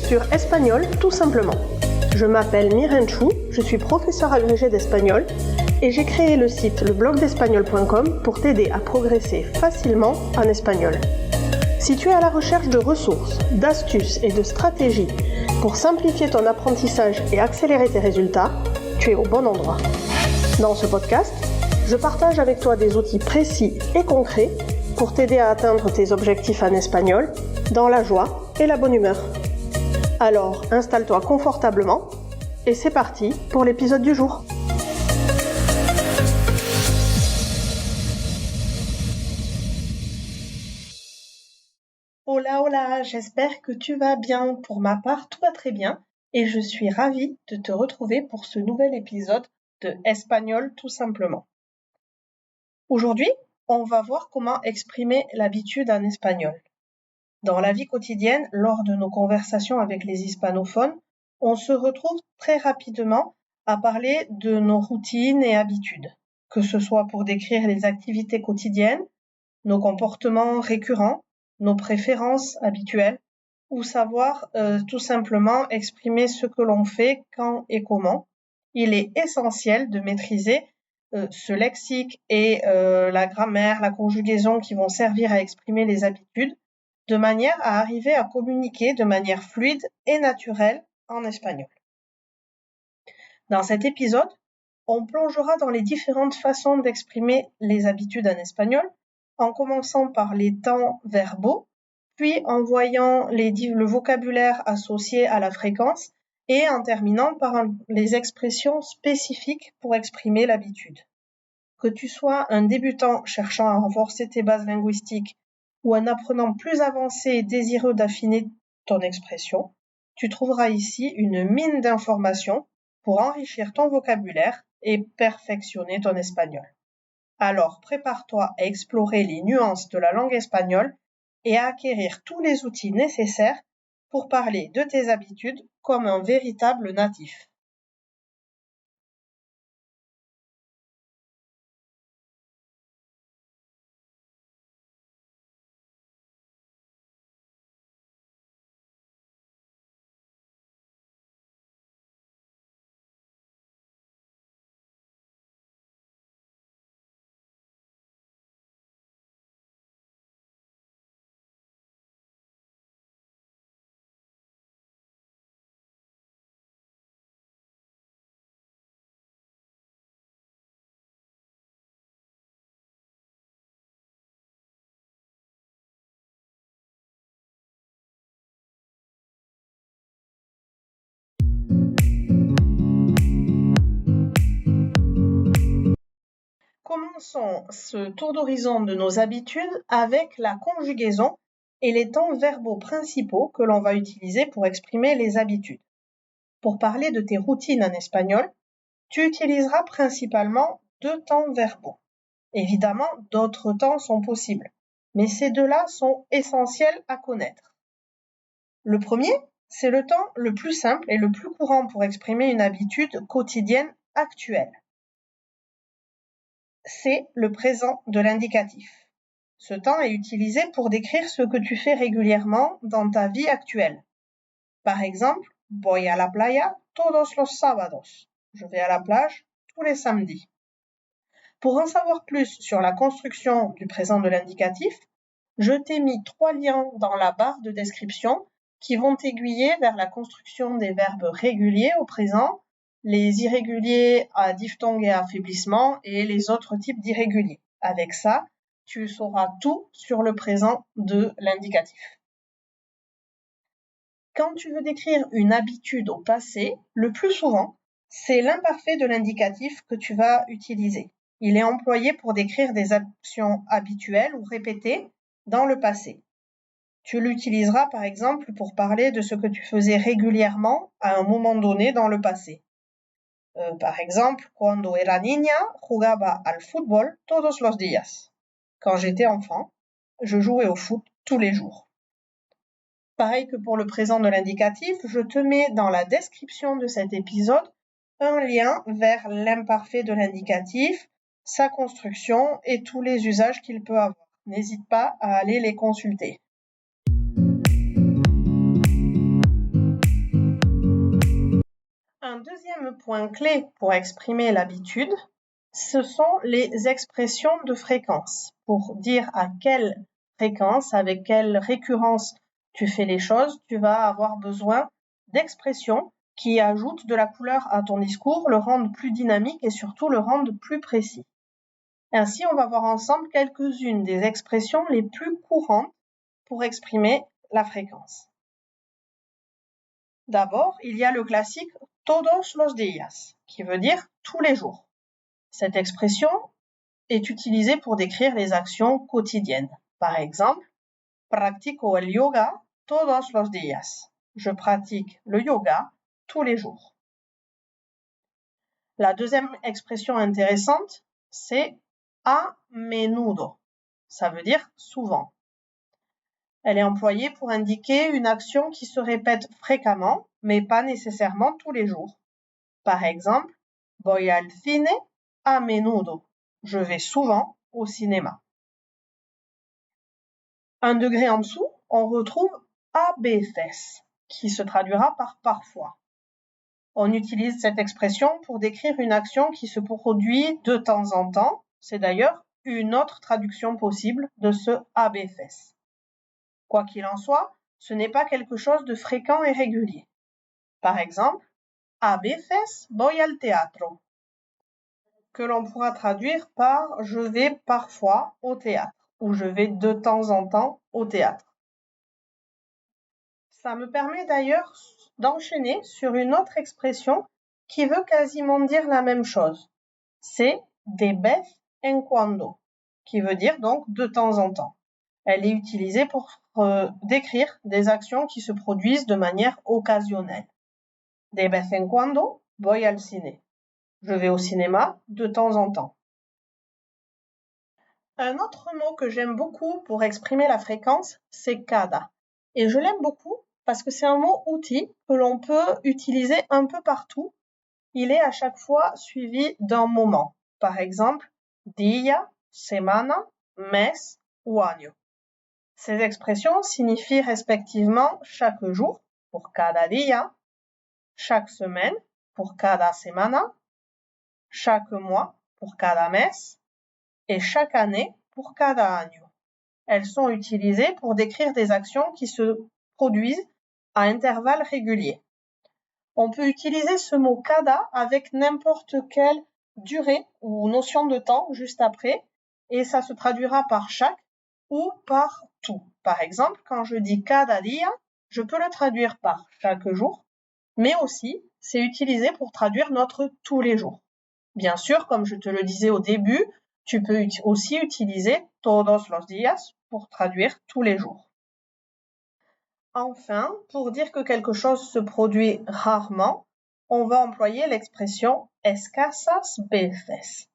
sur Espagnol tout simplement. Je m'appelle Miren Chou, je suis professeure agrégée d'espagnol et j'ai créé le site leblogdespagnol.com pour t'aider à progresser facilement en espagnol. Si tu es à la recherche de ressources, d'astuces et de stratégies pour simplifier ton apprentissage et accélérer tes résultats, tu es au bon endroit. Dans ce podcast, je partage avec toi des outils précis et concrets pour t'aider à atteindre tes objectifs en espagnol dans la joie et la bonne humeur. Alors, installe-toi confortablement et c'est parti pour l'épisode du jour. Hola, hola, j'espère que tu vas bien. Pour ma part, tout va très bien et je suis ravie de te retrouver pour ce nouvel épisode de Espagnol tout simplement. Aujourd'hui, on va voir comment exprimer l'habitude en espagnol. Dans la vie quotidienne, lors de nos conversations avec les hispanophones, on se retrouve très rapidement à parler de nos routines et habitudes, que ce soit pour décrire les activités quotidiennes, nos comportements récurrents, nos préférences habituelles, ou savoir tout simplement exprimer ce que l'on fait, quand et comment. Il est essentiel de maîtriser ce lexique et la grammaire, la conjugaison qui vont servir à exprimer les habitudes, de manière à arriver à communiquer de manière fluide et naturelle en espagnol. Dans cet épisode, on plongera dans les différentes façons d'exprimer les habitudes en espagnol, en commençant par les temps verbaux, puis en voyant le vocabulaire associé à la fréquence et en terminant par les expressions spécifiques pour exprimer l'habitude. Que tu sois un débutant cherchant à renforcer tes bases linguistiques ou un apprenant plus avancé et désireux d'affiner ton expression, tu trouveras ici une mine d'informations pour enrichir ton vocabulaire et perfectionner ton espagnol. Alors prépare-toi à explorer les nuances de la langue espagnole et à acquérir tous les outils nécessaires pour parler de tes habitudes comme un véritable natif. Commençons ce tour d'horizon de nos habitudes avec la conjugaison et les temps verbaux principaux que l'on va utiliser pour exprimer les habitudes. Pour parler de tes routines en espagnol, tu utiliseras principalement 2 temps verbaux. Évidemment, d'autres temps sont possibles, mais ces 2-là sont essentiels à connaître. Le premier, c'est le temps le plus simple et le plus courant pour exprimer une habitude quotidienne actuelle. C'est le présent de l'indicatif. Ce temps est utilisé pour décrire ce que tu fais régulièrement dans ta vie actuelle. Par exemple, voy a la playa todos los sábados. Je vais à la plage tous les samedis. Pour en savoir plus sur la construction du présent de l'indicatif, je t'ai mis 3 liens dans la barre de description qui vont t'aiguiller vers la construction des verbes réguliers au présent, les irréguliers à diphtongue et à affaiblissement et les autres types d'irréguliers. Avec ça, tu sauras tout sur le présent de l'indicatif. Quand tu veux décrire une habitude au passé, le plus souvent, c'est l'imparfait de l'indicatif que tu vas utiliser. Il est employé pour décrire des actions habituelles ou répétées dans le passé. Tu l'utiliseras par exemple pour parler de ce que tu faisais régulièrement à un moment donné dans le passé. Par exemple, cuando era niña, jugaba al fútbol todos los días. Quand j'étais enfant, je jouais au foot tous les jours. Pareil que pour le présent de l'indicatif, je te mets dans la description de cet épisode un lien vers l'imparfait de l'indicatif, sa construction et tous les usages qu'il peut avoir. N'hésite pas à aller les consulter. Un deuxième point clé pour exprimer l'habitude, ce sont les expressions de fréquence. Pour dire à quelle fréquence, avec quelle récurrence tu fais les choses, tu vas avoir besoin d'expressions qui ajoutent de la couleur à ton discours, le rendent plus dynamique et surtout le rendent plus précis. Ainsi, on va voir ensemble quelques-unes des expressions les plus courantes pour exprimer la fréquence. D'abord, il y a le classique todos los días, qui veut dire tous les jours. Cette expression est utilisée pour décrire les actions quotidiennes. Par exemple, practico el yoga todos los días. Je pratique le yoga tous les jours. La deuxième expression intéressante, c'est a menudo. Ça veut dire souvent. Elle est employée pour indiquer une action qui se répète fréquemment, mais pas nécessairement tous les jours. Par exemple, voy al cine a menudo. Je vais souvent au cinéma. Un degré en dessous, on retrouve a veces, qui se traduira par parfois. On utilise cette expression pour décrire une action qui se produit de temps en temps. C'est d'ailleurs une autre traduction possible de ce a veces. Quoi qu'il en soit, ce n'est pas quelque chose de fréquent et régulier. Par exemple, a veces voy al teatro, que l'on pourra traduire par « je vais parfois au théâtre » ou « je vais de temps en temps au théâtre ». Ça me permet d'ailleurs d'enchaîner sur une autre expression qui veut quasiment dire la même chose. C'est de vez en cuando, qui veut dire donc de temps en temps. Elle est utilisée pour décrire des actions qui se produisent de manière occasionnelle. De vez en cuando voy al cine. Je vais au cinéma de temps en temps. Un autre mot que j'aime beaucoup pour exprimer la fréquence, c'est cada. Et je l'aime beaucoup parce que c'est un mot outil que l'on peut utiliser un peu partout. Il est à chaque fois suivi d'un moment. Par exemple, día, semana, mes ou año. Ces expressions signifient respectivement chaque jour pour cada día, chaque semaine pour cada semana, chaque mois pour cada mes et chaque année pour cada año. Elles sont utilisées pour décrire des actions qui se produisent à intervalles réguliers. On peut utiliser ce mot cada avec n'importe quelle durée ou notion de temps juste après et ça se traduira par chaque ou par tout. Par exemple, quand je dis cada día, je peux le traduire par chaque jour, mais aussi c'est utilisé pour traduire notre tous les jours. Bien sûr, comme je te le disais au début, tu peux aussi utiliser todos los días pour traduire tous les jours. Enfin, pour dire que quelque chose se produit rarement, on va employer l'expression escasas veces.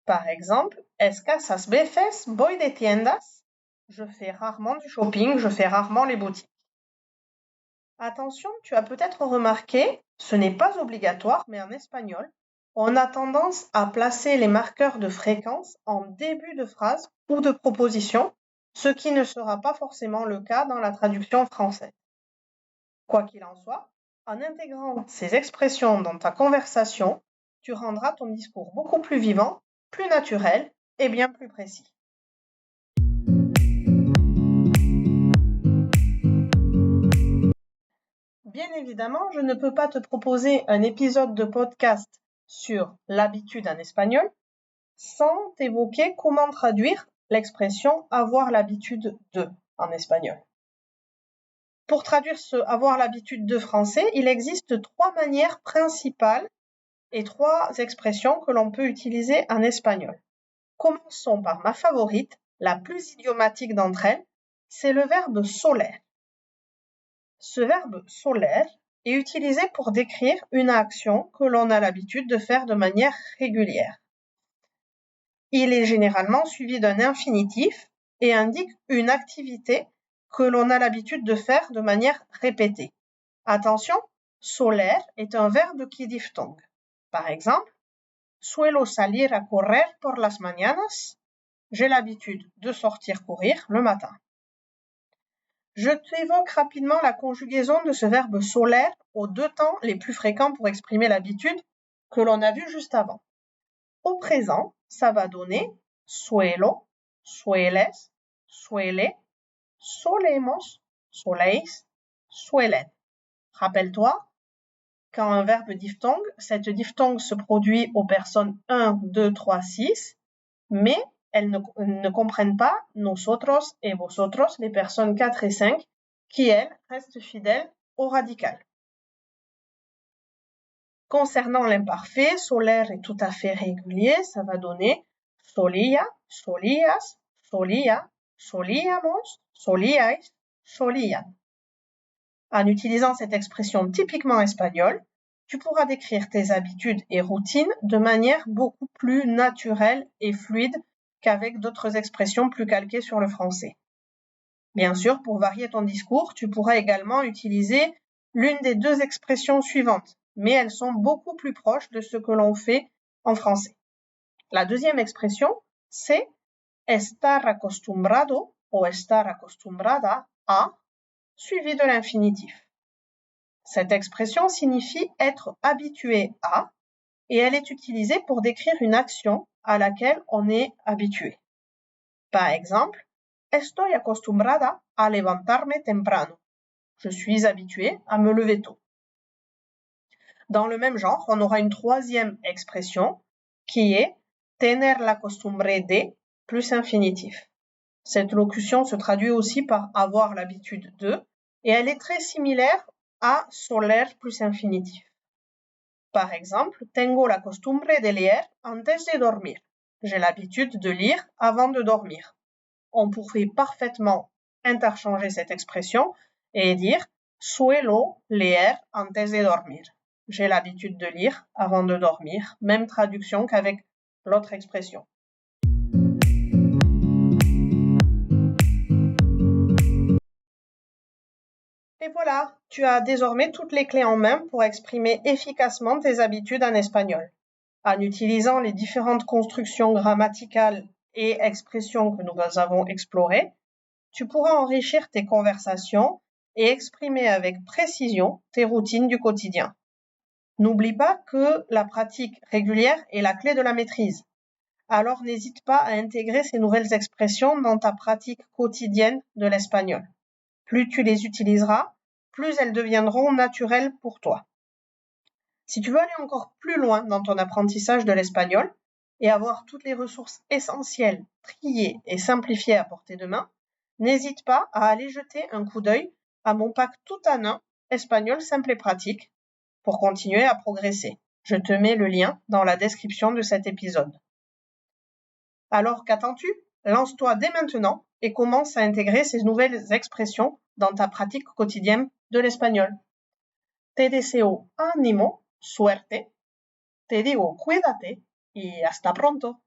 Par exemple, escasas veces voy de tiendas. Je fais rarement du shopping, je fais rarement les boutiques. Attention, tu as peut-être remarqué, ce n'est pas obligatoire, mais en espagnol, on a tendance à placer les marqueurs de fréquence en début de phrase ou de proposition, ce qui ne sera pas forcément le cas dans la traduction française. Quoi qu'il en soit, en intégrant ces expressions dans ta conversation, tu rendras ton discours beaucoup plus vivant, plus naturel et bien plus précis. Bien évidemment, je ne peux pas te proposer un épisode de podcast sur l'habitude en espagnol sans t'évoquer comment traduire l'expression « avoir l'habitude de » en espagnol. Pour traduire ce « avoir l'habitude de » français, il existe 3 manières principales et 3 expressions que l'on peut utiliser en espagnol. Commençons par ma favorite, la plus idiomatique d'entre elles, c'est le verbe soler. Ce verbe soler est utilisé pour décrire une action que l'on a l'habitude de faire de manière régulière. Il est généralement suivi d'un infinitif et indique une activité que l'on a l'habitude de faire de manière répétée. Attention, soler est un verbe qui diphtongue. Par exemple, suelo salir a correr por las mañanas. J'ai l'habitude de sortir courir le matin. Je t'évoque rapidement la conjugaison de ce verbe solaire aux deux temps les plus fréquents pour exprimer l'habitude que l'on a vu juste avant. Au présent, ça va donner suelo, sueles, suele, solemos, soleis, suelen. Rappelle-toi, quand un verbe diphtongue, cette diphtongue se produit aux personnes 1, 2, 3, 6, mais elles ne comprennent pas nosotros et vosotros, les personnes 4 et 5, qui, elles, restent fidèles au radical. Concernant l'imparfait, solaire est tout à fait régulier, ça va donner solía, solías, solía, solíamos, solíais, solían. En utilisant cette expression typiquement espagnole, tu pourras décrire tes habitudes et routines de manière beaucoup plus naturelle et fluide qu'avec d'autres expressions plus calquées sur le français. Bien sûr, pour varier ton discours, tu pourras également utiliser l'une des deux expressions suivantes, mais elles sont beaucoup plus proches de ce que l'on fait en français. La deuxième expression, c'est estar acostumbrado o estar acostumbrada a, suivi de l'infinitif. Cette expression signifie être habitué à, et elle est utilisée pour décrire une action à laquelle on est habitué. Par exemple, estoy acostumbrada a levantarme temprano. Je suis habituée à me lever tôt. Dans le même genre, on aura une troisième expression qui est tener la costumbre de plus infinitif. Cette locution se traduit aussi par avoir l'habitude de et elle est très similaire à solaire plus infinitif. Par exemple, tengo la costumbre de leer antes de dormir. J'ai l'habitude de lire avant de dormir. On pourrait parfaitement interchanger cette expression et dire suelo leer antes de dormir. J'ai l'habitude de lire avant de dormir. Même traduction qu'avec l'autre expression. Et voilà, tu as désormais toutes les clés en main pour exprimer efficacement tes habitudes en espagnol. En utilisant les différentes constructions grammaticales et expressions que nous avons explorées, tu pourras enrichir tes conversations et exprimer avec précision tes routines du quotidien. N'oublie pas que la pratique régulière est la clé de la maîtrise. Alors n'hésite pas à intégrer ces nouvelles expressions dans ta pratique quotidienne de l'espagnol. Plus tu les utiliseras, plus elles deviendront naturelles pour toi. Si tu veux aller encore plus loin dans ton apprentissage de l'espagnol et avoir toutes les ressources essentielles, triées et simplifiées à portée de main, n'hésite pas à aller jeter un coup d'œil à mon pack tout en un espagnol simple et pratique pour continuer à progresser. Je te mets le lien dans la description de cet épisode. Alors qu'attends-tu? Lance-toi dès maintenant et commence à intégrer ces nouvelles expressions dans ta pratique quotidienne de l'espagnol. Te deseo ánimo, suerte, te digo cuídate y hasta pronto.